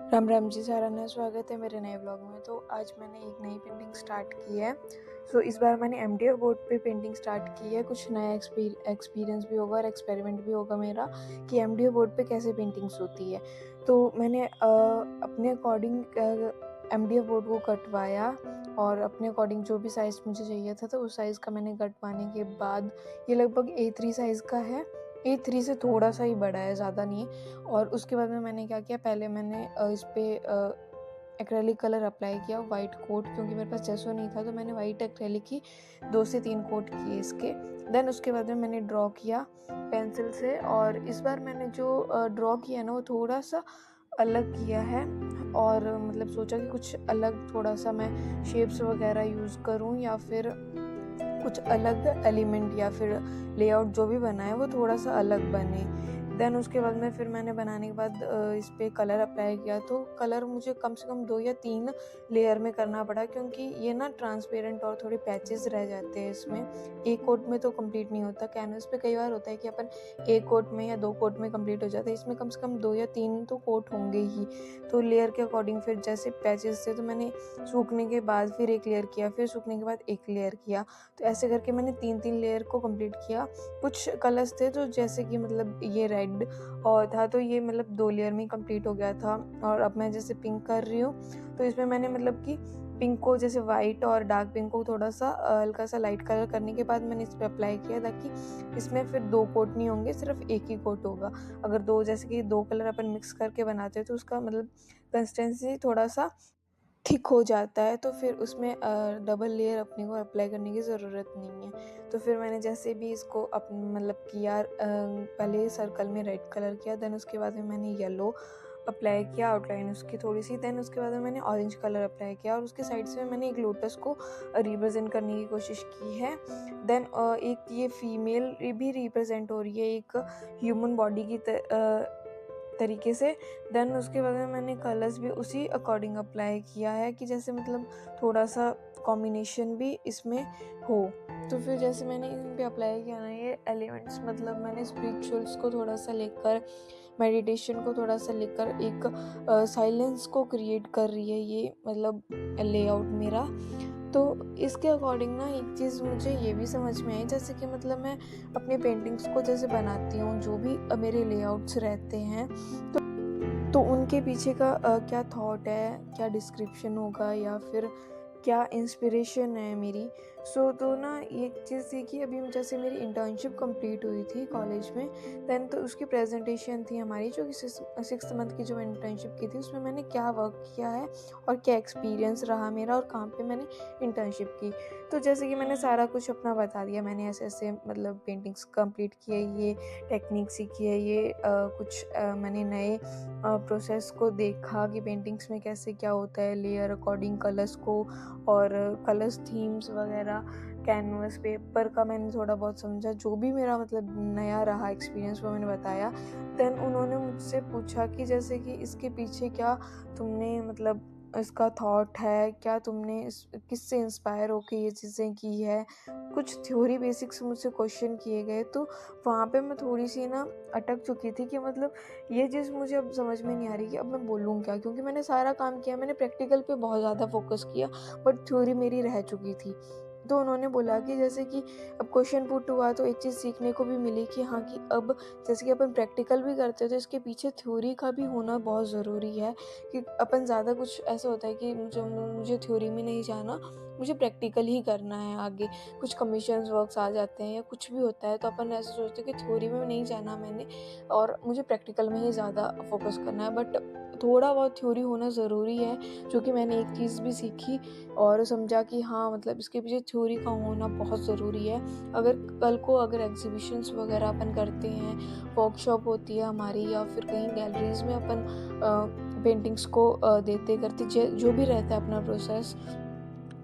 राम राम जी, सारा नया स्वागत है मेरे नए ब्लॉग में। तो आज मैंने एक नई पेंटिंग स्टार्ट की है। इस बार मैंने एमडीएफ बोर्ड पे पेंटिंग स्टार्ट की है। कुछ नया एक्सपीरियंस भी होगा और एक्सपेरिमेंट भी होगा मेरा कि एमडीएफ बोर्ड पे कैसे पेंटिंग्स होती है। तो मैंने अपने अकॉर्डिंग एमडीएफ बोर्ड को कटवाया और अपने अकॉर्डिंग जो भी साइज़ मुझे चाहिए था तो उस साइज़ का मैंने कटवाने के बाद ये लगभग A3 साइज़ का है। A3 से थोड़ा सा ही बड़ा है, ज़्यादा नहीं है। और उसके बाद में मैंने क्या किया, पहले मैंने इस पे एक्रेलिक कलर अप्लाई किया, वाइट कोट, क्योंकि मेरे पास जेसो नहीं था तो मैंने वाइट एक्रेलिक ही 2 से 3 कोट किए इसके। देन उसके बाद में मैंने ड्रॉ किया पेंसिल से, और इस बार मैंने जो ड्रॉ किया है ना वो थोड़ा सा अलग किया है। और मतलब सोचा कि कुछ अलग थोड़ा सा मैं शेप्स वगैरह यूज़ करूँ या फिर कुछ अलग एलिमेंट या फिर लेआउट जो भी बना है वो थोड़ा सा अलग बने। देन उसके बाद में फिर मैंने बनाने के बाद इस पे कलर अप्लाई किया। तो कलर मुझे कम से कम 2 या 3 लेयर में करना पड़ा, क्योंकि ये ना ट्रांसपेरेंट और थोड़े पैचेस रह जाते हैं इसमें। एक कोट में तो कंप्लीट नहीं होता। कैनवस पे कई बार होता है कि अपन एक कोट में या 2 कोट में कंप्लीट हो जाता है, इसमें कम से कम 2 या 3 तो कोट होंगे ही। तो लेयर के अकॉर्डिंग फिर जैसे पैचेस थे तो मैंने सूखने के बाद फिर एक लेयर किया, फिर सूखने के बाद एक लेयर किया। तो ऐसे करके मैंने 3-3 लेयर को कंप्लीट किया। कुछ कलर्स थे तो जैसे कि मतलब ये रेड और था तो ये मतलब 2 लेयर में ही कंप्लीट हो गया था। और अब मैं जैसे पिंक कर रही हूँ तो इसमें मैंने मतलब कि पिंक को जैसे वाइट और डार्क पिंक को थोड़ा सा हल्का सा लाइट कलर करने के बाद मैंने इस पे अप्लाई किया, ताकि इसमें फिर 2 कोट नहीं होंगे, सिर्फ एक ही कोट होगा। अगर 2 जैसे कि 2 कलर अपन मिक्स करके बनाते हैं तो उसका मतलब कंसिस्टेंसी थोड़ा सा थिक हो जाता है, तो फिर उसमें डबल लेयर अपने को अप्लाई करने की ज़रूरत नहीं है। तो फिर मैंने जैसे भी इसको मतलब किया, पहले सर्कल में रेड कलर किया, देन उसके बाद में मैंने येलो अप्लाई किया, आउटलाइन उसकी थोड़ी सी, देन उसके बाद में मैंने ऑरेंज कलर अप्लाई किया और उसके साइड से मैंने एक लोटस को रिप्रेजेंट करने की कोशिश की है। देन एक ये फीमेल भी रिप्रेजेंट हो रही है एक ह्यूमन बॉडी की तरीके से। देन उसके बाद में मैंने कलर्स भी उसी अकॉर्डिंग अप्लाई किया है कि जैसे मतलब थोड़ा सा कॉम्बिनेशन भी इसमें हो। तो फिर जैसे मैंने इन पे अप्लाई किया ना ये एलिमेंट्स, मतलब मैंने स्पिरिचुअल्स को थोड़ा सा लेकर, मेडिटेशन को थोड़ा सा लेकर एक साइलेंस को क्रिएट कर रही है ये मतलब लेआउट मेरा। तो इसके अकॉर्डिंग ना एक चीज़ मुझे ये भी समझ में आई, जैसे कि मतलब मैं अपनी पेंटिंग्स को जैसे बनाती हूँ, जो भी मेरे लेआउट्स रहते हैं तो उनके पीछे का क्या थॉट है, क्या डिस्क्रिप्शन होगा या फिर क्या इंस्पिरेशन है मेरी। तो ना एक चीज़ थी कि अभी जैसे मेरी इंटर्नशिप कंप्लीट हुई थी कॉलेज में, देन तो उसकी प्रेजेंटेशन थी हमारी, जो कि 6 मंथ की जो इंटर्नशिप की थी उसमें मैंने क्या वर्क किया है और क्या एक्सपीरियंस रहा मेरा और कहाँ पे मैंने इंटर्नशिप की। तो जैसे कि मैंने सारा कुछ अपना बता दिया, मैंने ऐसे ऐसे मतलब पेंटिंग्स कंप्लीट की है, ये टेक्निक सीखी है, ये कुछ मैंने नए प्रोसेस को देखा कि पेंटिंग्स में कैसे क्या होता है, लेयर अकॉर्डिंग कलर्स को और कलर्स थीम्स वगैरह, कैनवस पेपर का मैंने थोड़ा बहुत समझा, जो भी मेरा मतलब नया रहा एक्सपीरियंस वो मैंने बताया। देन उन्होंने मुझसे पूछा कि जैसे कि इसके पीछे क्या तुमने मतलब इसका थॉट है, क्या तुमने किससे इंस्पायर होकर ये चीज़ें की है, कुछ थ्योरी बेसिक्स मुझसे क्वेश्चन किए गए। तो वहाँ पे मैं थोड़ी सी ना अटक चुकी थी कि मतलब ये चीज़ मुझे अब समझ में नहीं आ रही कि अब मैं बोलूँ क्या, क्योंकि मैंने सारा काम किया, मैंने प्रैक्टिकल पे बहुत ज़्यादा फोकस किया बट थ्योरी मेरी रह चुकी थी। तो उन्होंने बोला कि जैसे कि अब क्वेश्चन पुट हुआ तो एक चीज़ सीखने को भी मिली कि हाँ, कि अब जैसे कि अपन प्रैक्टिकल भी करते हैं तो इसके पीछे थ्योरी का भी होना बहुत ज़रूरी है। कि अपन ज़्यादा कुछ ऐसा होता है कि मुझे थ्योरी में नहीं जाना, मुझे प्रैक्टिकल ही करना है आगे। कुछ कमीशंस वर्क्स आ जाते हैं या कुछ भी होता है तो अपन ऐसे सोचते हैं कि थ्योरी में नहीं जाना मैंने और मुझे प्रैक्टिकल में ही ज़्यादा फोकस करना है। बट थोड़ा बहुत थ्योरी होना ज़रूरी है, जो कि मैंने एक चीज़ भी सीखी और समझा कि हाँ, मतलब इसके पीछे थ्योरी का होना बहुत ज़रूरी है। अगर कल को अगर एग्जीबिशंस वगैरह अपन करते हैं, वर्कशॉप होती है हमारी या फिर कहीं गैलरीज में अपन पेंटिंग्स को देते करते जो भी रहता है अपना प्रोसेस,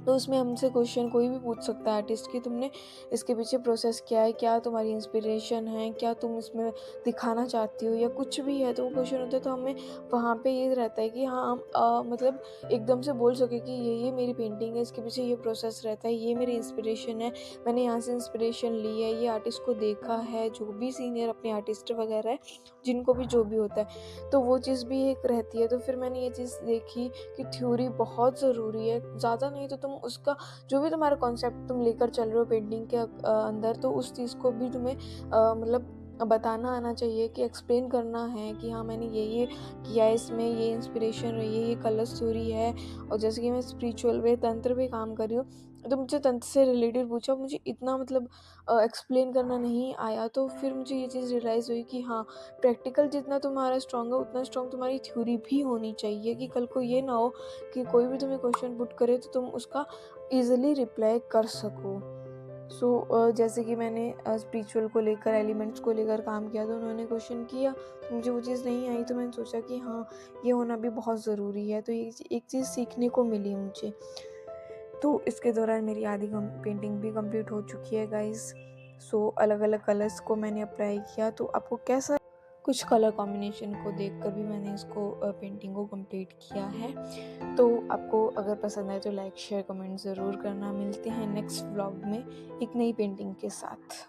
तो उसमें हमसे क्वेश्चन कोई भी पूछ सकता है आर्टिस्ट कि तुमने इसके पीछे प्रोसेस क्या है, क्या तुम्हारी इंस्पिरेशन है, क्या तुम इसमें दिखाना चाहती हो, या कुछ भी है तो वो क्वेश्चन होता है। तो हमें वहाँ पे ये रहता है कि हाँ हम मतलब एकदम से बोल सके कि ये मेरी पेंटिंग है, इसके पीछे ये प्रोसेस रहता है, ये मेरी इंस्पिरेशन है, मैंने यहाँ से इंस्पिरेशन ली है, ये आर्टिस्ट को देखा है, जो भी सीनियर अपने आर्टिस्ट वगैरह है, जिनको भी जो भी होता है, तो वो चीज़ भी एक रहती है। तो फिर मैंने ये चीज़ देखी कि थ्योरी बहुत ज़रूरी है, ज़्यादा नहीं तो तुम उसका जो भी तुम्हारा कॉन्सेप्ट तुम लेकर चल रहे हो पेंटिंग के अंदर, तो उस चीज़ को भी तुम्हें मतलब बताना आना चाहिए, कि एक्सप्लेन करना है कि हाँ मैंने ये किया है, इसमें ये इंस्पिरेशन रही है, ये कलर स्टोरी है। और जैसे कि मैं स्पिरिचुअल वे तंत्र पे काम कर रही हूँ, तो मुझे तंत्र से रिलेटेड पूछा, मुझे इतना मतलब एक्सप्लेन करना नहीं आया। तो फिर मुझे ये चीज़ रियलाइज़ हुई कि हाँ, प्रैक्टिकल जितना तुम्हारा स्ट्रॉन्ग है उतना स्ट्रॉन्ग तुम्हारी थ्योरी भी होनी चाहिए, कि कल को ये ना हो कि कोई भी तुम्हें क्वेश्चन पुट करे तो तुम उसका ईज़िली रिप्लाई कर सको। जैसे कि मैंने स्पिरिचुअल को लेकर, एलिमेंट्स को लेकर काम किया, तो उन्होंने क्वेश्चन किया तो मुझे वो चीज़ नहीं आई, तो मैंने सोचा कि हाँ ये होना भी बहुत ज़रूरी है। तो ये एक चीज़ सीखने को मिली मुझे। तो इसके दौरान मेरी आधी पेंटिंग भी कंप्लीट हो चुकी है गाइस। अलग अलग कलर्स को मैंने अप्लाई किया। तो आपको कैसा, कुछ कलर कॉम्बिनेशन को देखकर भी मैंने इसको पेंटिंग को कंप्लीट किया है। तो आपको अगर पसंद आए तो लाइक शेयर कमेंट ज़रूर करना। मिलते हैं नेक्स्ट व्लॉग में एक नई पेंटिंग के साथ।